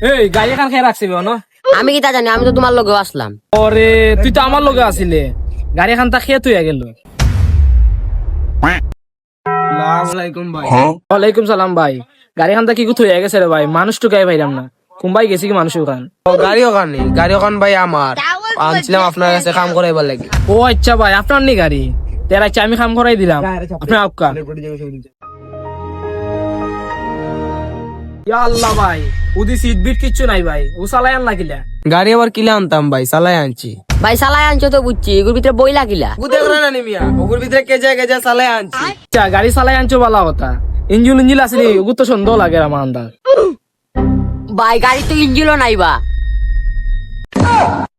এই গাড়ি এখান খেয়ে রাখছিবি না? আমি কি তা জানি, আমি তো তোমার লগে আসলাম। ওরে তুই তো আমার লগে আসিলে, গাড়ি এখান তা খেয়ে তুই গেল। ওয়ালাইকুম সালাম ভাই। গাড়ি এখান তা কি কোথায় গেছে রে ভাই? মানুষ তো গায়ে ভাইরাম না, কুম্বাই গেছি কি মানুষ ওখান? গাড়ি ওখানে, গাড়ি ওখান ভাই আমার আনছিলাম আপনার কাছে কাম করাইবার লাগি। ও আচ্ছা ভাই, আপনার নি গাড়ি তেরা আচ্ছা, আমি কাম করাই দিলাম আপনার আপকা। ইয়া আল্লাহ ভাই, ওদি সিট বিট কিচ্ছু নাই ভাই, ও চালাই আন লাগিলা। গাড়ি আবার কিলা আনতাম ভাই, চালাই আনছি। ভাই চালাই আনছো তো বুঝছি, এগুলোর ভিতরে বই লাগিলা। ওগুর ভিতরে কেজা কেজা চালাই আনছি। আচ্ছা গাড়ি চালাই আনছো ভালো কথা, ইঞ্জিল আসলে ওগুলো তো সুন্দর লাগে আমার আন্দাজ। ভাই গাড়ি তো ইঞ্জিনও নাই বা।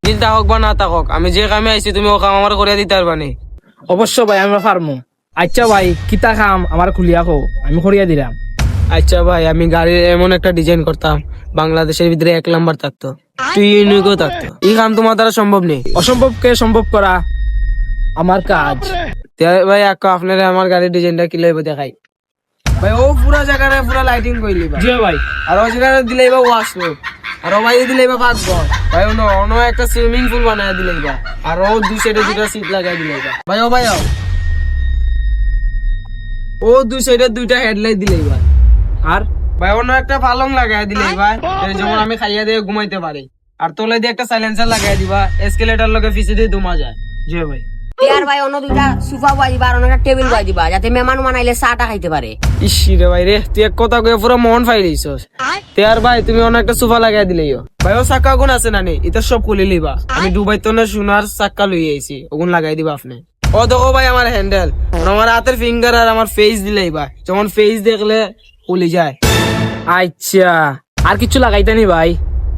দিল থাকক বা না থাকক, আমি যে কামে আইছি তুমি ও কাম আমার করিয়া দিতে পারবানি। অবশ্য ভাই আমি পারমু। আচ্ছা ভাই কিতা খাম আমার খুলিয়া কো, আমি করিয়া দিলাম। আচ্ছা ভাই, আমি গাড়ির এমন একটা ডিজাইন করতাম বাংলাদেশের ভিতরে 1 নাম্বার থাকতো, তুই ইউনিকও থাকতো। এই কাম তোমার দ্বারা সম্ভব নেই। অসম্ভবকে সম্ভব করা আমার কাজ। ভাই আপনারা আমার গাড়ির ডিজাইনটা কি লইব দেখাই। ভাই ও পুরা জায়গায় পুরা লাইটিং কইলি ভাই। জি ভাই। আর ও জায়গায় দিলেইবা ওয়াশরুম, আর ও ভাই দিলেইবা পাকঘর। ভাই অন্য একটা সুইমিং পুল বানায় দিলেইবা, আর ও দুই সাইডে দুটো সিট লাগাই দিলেইবা। ভাই ও দুই সাইডে দুইটা হেডলাইট দিলেইবা। আর ভাই অন্য একটা পালং লাগাই দিলেইবা, যেমন আমি খাইয়া দিয়ে ঘুমাইতে পারি। আর তোলে দিয়ে একটা সাইলেন্সার লাগাই দিবা, এসকেলেটর লগে পিছে দিয়ে দুমা যায়। জি ভাই। আর ভাই অন্য দুইটা সোফা বয় দিবা, আর অন্য একটা টেবিল বয় দিবা, যাতে মেহমান আইলে চাটা খাইতে পারে। ইসি রে ভাই রে, তুই এক কথা কয়ে পুরো মন ফাই দিছস। তে আর ভাই তুমি অন্য একটা সোফা লাগাই দিলেইও। ভাই ও চাক্কা গুণ আছে নানি, এটা সব খুলে লিবা। আমি দুবাই তো না সোনার চাক্কা লই আইছি, ওগুন লাগাই দিবা আপনি। ও দেখো ভাই আমার হ্যান্ডেল, আমার হাতের ফিঙ্গার আর আমার ফেস দিলেইবা, যখন ফেস দেখলে খুলে যায়। আচ্ছা আর কিছু লাগাইতে নি ভাই?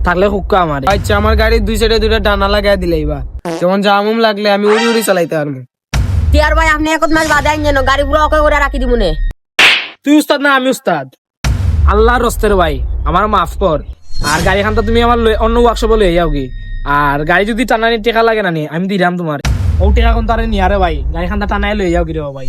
থাকলে হুক্কা আমার। আচ্ছা আমার গাড়ির দুই সাইডে দুইটা ডানা লাগাই দিলেইবা, যখন জামুম লাগলে আমি উড়ি উড়ি চালাইতে পারবো। আর ভাই আপনি 1 মাস বাদে আইন যেন গাড়ি পুরো অকে করে রাখি দিমুনে। তুই উস্তাদ না আমি উস্তাদ? আল্লাহর রস্তের ভাই আমার মাফ কর। আর গাড়ি খানটা তুমি আমার অন্য ওয়ার্কশপে লই যাও কি। আর গাড়ি যদি টানানি টেকা লাগে না নি, আমি দিলাম তোমার ও টেকা কোন তারে নিয়ারে ভাই, গাড়ি খানটা টানাই লই যাও কি রে ভাই।